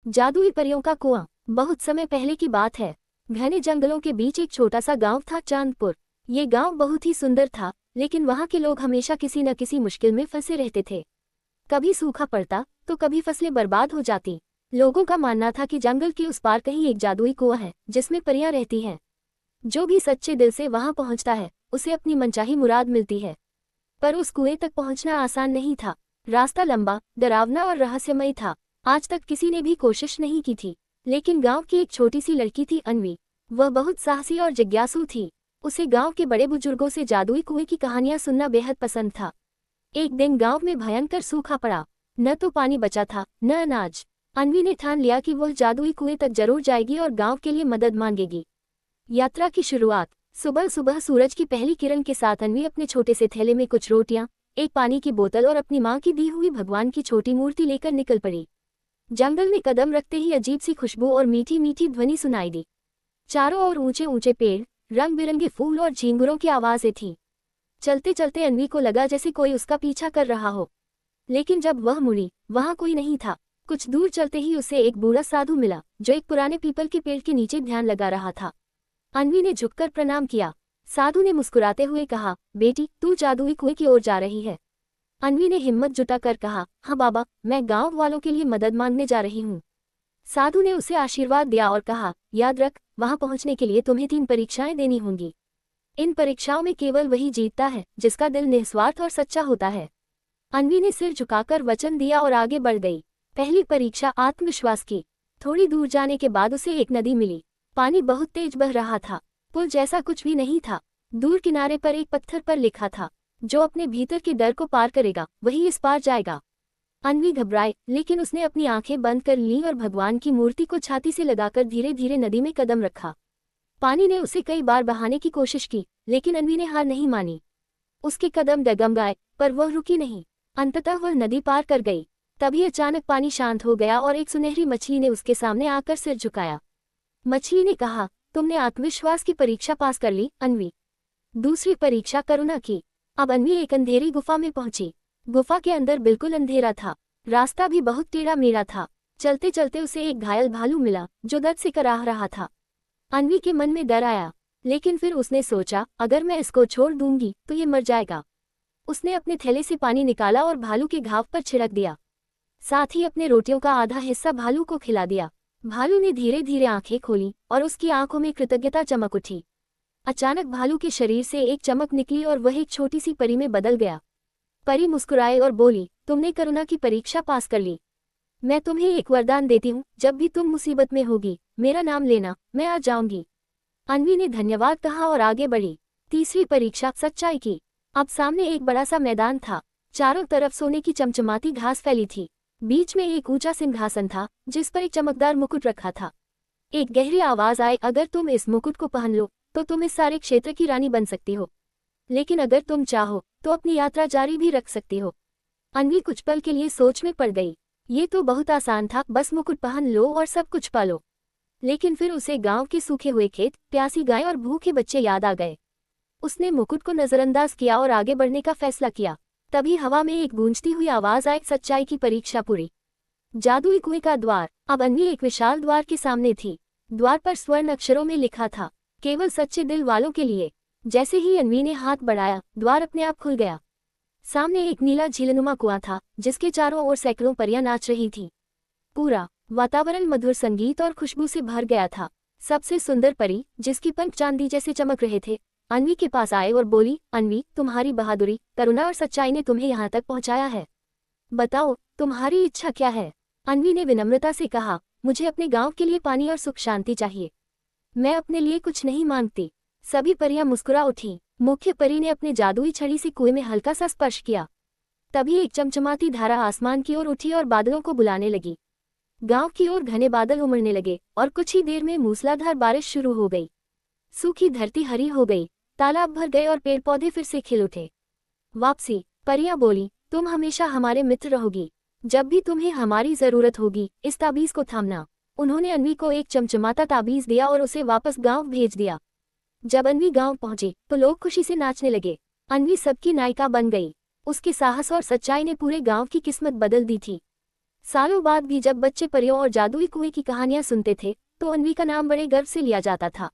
जादुई परियों का कुआं। बहुत समय पहले की बात है। घने जंगलों के बीच एक छोटा सा गांव था, चांदपुर। ये गांव बहुत ही सुंदर था, लेकिन वहां के लोग हमेशा किसी न किसी मुश्किल में फंसे रहते थे। कभी सूखा पड़ता तो कभी फसलें बर्बाद हो जाती। लोगों का मानना था कि जंगल के उस पार कहीं एक जादुई कुआं है जिसमें परियां रहती हैं। जो भी सच्चे दिल से वहां पहुंचता है उसे अपनी मनचाही मुराद मिलती है। पर उस कुएं तक पहुंचना आसान नहीं था। रास्ता लंबा, डरावना और रहस्यमय था। आज तक किसी ने भी कोशिश नहीं की थी। लेकिन गांव की एक छोटी सी लड़की थी, अन्वी। वह बहुत साहसी और जिज्ञासु थी। उसे गांव के बड़े बुजुर्गों से जादुई कुएं की कहानियां सुनना बेहद पसंद था। एक दिन गांव में भयंकर सूखा पड़ा। न तो पानी बचा था, न अनाज। अन्वी ने ठान लिया कि वह जादुई कुएं तक जरूर जाएगी और गांव के लिए मदद मांगेगी। यात्रा की शुरुआत। सुबह सुबह सूरज की पहली किरण के साथ अन्वी अपने छोटे से थैले में कुछ रोटियां, एक पानी की बोतल और अपनी मां की दी हुई भगवान की छोटी मूर्ति लेकर निकल पड़ी। जंगल में कदम रखते ही अजीब सी खुशबू और मीठी मीठी ध्वनि सुनाई दी। चारों ओर ऊंचे ऊंचे पेड़, रंग बिरंगे फूल और झींगुरों की आवाजें थीं। चलते चलते अन्वी को लगा जैसे कोई उसका पीछा कर रहा हो। लेकिन जब वह मुड़ी, वहां कोई नहीं था। कुछ दूर चलते ही उसे एक बूढ़ा साधु मिला, जो एक पुराने पीपल के पेड़ के नीचे ध्यान लगा रहा था। अन्वी ने झुककर प्रणाम किया। साधु ने मुस्कुराते हुए कहा, बेटी, तू जादुई कुएं की ओर जा रही है। अन्वी ने हिम्मत जुटाकर कहा, हाँ बाबा, मैं गांव वालों के लिए मदद मांगने जा रही हूँ। साधु ने उसे आशीर्वाद दिया और कहा, याद रख, वहां पहुंचने के लिए तुम्हें 3 परीक्षाएं देनी होंगी। इन परीक्षाओं में केवल वही जीतता है जिसका दिल निस्वार्थ और सच्चा होता है। अन्वी ने सिर झुकाकर वचन दिया और आगे बढ़ गई। पहली परीक्षा आत्मविश्वास की। थोड़ी दूर जाने के बाद उसे एक नदी मिली। पानी बहुत तेज बह रहा था। पुल जैसा कुछ भी नहीं था। दूर किनारे पर एक पत्थर पर लिखा था, जो अपने भीतर के डर को पार करेगा वही इस पार जाएगा। अन्वी घबराई, लेकिन उसने अपनी आंखें बंद कर लीं और भगवान की मूर्ति को छाती से लगाकर धीरे धीरे नदी में कदम रखा। पानी ने उसे कई बार बहाने की कोशिश की, लेकिन अन्वी ने हार नहीं मानी। उसके कदम डगमगाए, पर वह रुकी नहीं। अंततः वह नदी पार कर गई। तभी अचानक पानी शांत हो गया और एक सुनहरी मछली ने उसके सामने आकर सिर झुकाया। मछली ने कहा, तुमने आत्मविश्वास की परीक्षा पास कर ली, अन्वी। दूसरी परीक्षा करुणा की। अब अन्वी एक अंधेरी गुफा में पहुंची। गुफा के अंदर बिल्कुल अंधेरा था। रास्ता भी बहुत टेढ़ा मेढ़ा था। चलते चलते उसे एक घायल भालू मिला, जो दर्द से कराह रहा था। अन्वी के मन में डर आया, लेकिन फिर उसने सोचा, अगर मैं इसको छोड़ दूंगी तो ये मर जाएगा। उसने अपने थैले से पानी निकाला और भालू के घाव पर छिड़क दिया। साथ ही अपने रोटियों का आधा हिस्सा भालू को खिला दिया। भालू ने धीरे धीरे आंखें खोली और उसकी आंखों में कृतज्ञता चमक उठी। अचानक भालू के शरीर से एक चमक निकली और वह एक छोटी सी परी में बदल गया। परी मुस्कुराए और बोली, तुमने करुणा की परीक्षा पास कर ली। मैं तुम्हें एक वरदान देती हूँ, जब भी तुम मुसीबत में होगी मेरा नाम लेना, मैं आ जाऊंगी। अन्वी ने धन्यवाद कहा और आगे बढ़ी। तीसरी परीक्षा सच्चाई की। अब सामने एक बड़ा सा मैदान था। चारों तरफ सोने की चमचमाती घास फैली थी। बीच में एक ऊंचा सिंहासन था, जिस पर एक चमकदार मुकुट रखा था। एक गहरी आवाज आई, अगर तुम इस मुकुट को पहन लो तो तुम इस सारे क्षेत्र की रानी बन सकती हो, लेकिन अगर तुम चाहो तो अपनी यात्रा जारी भी रख सकती हो। अन्वी कुछ पल के लिए सोच में पड़ गई। ये तो बहुत आसान था, बस मुकुट पहन लो और सब कुछ पालो। लेकिन फिर उसे गांव के सूखे हुए खेत, प्यासी गाय और भूखे बच्चे याद आ गए। उसने मुकुट को नजरअंदाज किया और आगे बढ़ने का फैसला किया। तभी हवा में एक गूंजती हुई आवाज आई, सच्चाई की परीक्षा पूरी। जादुई कुएं का द्वार। अब अन्वी एक विशाल द्वार के सामने थी। द्वार पर स्वर्ण अक्षरों में लिखा था, केवल सच्चे दिल वालों के लिए। जैसे ही अन्वी ने हाथ बढ़ाया, द्वार अपने आप खुल गया। सामने एक नीला झीलनुमा कुआं था, जिसके चारों ओर सैकड़ों परियां नाच रही थीं। पूरा वातावरण मधुर संगीत और खुशबू से भर गया था। सबसे सुंदर परी, जिसकी पंख चांदी जैसे चमक रहे थे, अन्वी के पास आए और बोली, अन्वी, तुम्हारी बहादुरी, करुणा और सच्चाई ने तुम्हें यहाँ तक पहुँचाया है। बताओ, तुम्हारी इच्छा क्या है? अन्वी ने विनम्रता से कहा, मुझे अपने गांव के लिए पानी और सुख शांति चाहिए। मैं अपने लिए कुछ नहीं मांगती। सभी परियां मुस्कुरा उठीं। मुख्य परी ने अपने जादुई छड़ी से कुएं में हल्का सा स्पर्श किया। तभी एक चमचमाती धारा आसमान की ओर उठी और बादलों को बुलाने लगी। गांव की ओर घने बादल उमड़ने लगे और कुछ ही देर में मूसलाधार बारिश शुरू हो गई। सूखी धरती हरी हो गई, तालाब भर गए और पेड़ पौधे फिर से खिल उठे। वापसी। परियां बोली, तुम हमेशा हमारे मित्र रहोगी। जब भी तुम्हें हमारी जरूरत होगी, इस ताबीज को थामना। उन्होंने अन्वी को एक चमचमाता ताबीज दिया और उसे वापस गांव भेज दिया। जब अन्वी गांव पहुंची तो लोग खुशी से नाचने लगे। अन्वी सबकी नायिका बन गई। उसके साहस और सच्चाई ने पूरे गांव की किस्मत बदल दी थी। सालों बाद भी जब बच्चे परियों और जादुई कुएं की कहानियां सुनते थे तो अन्वी का नाम बड़े गर्व से लिया जाता था।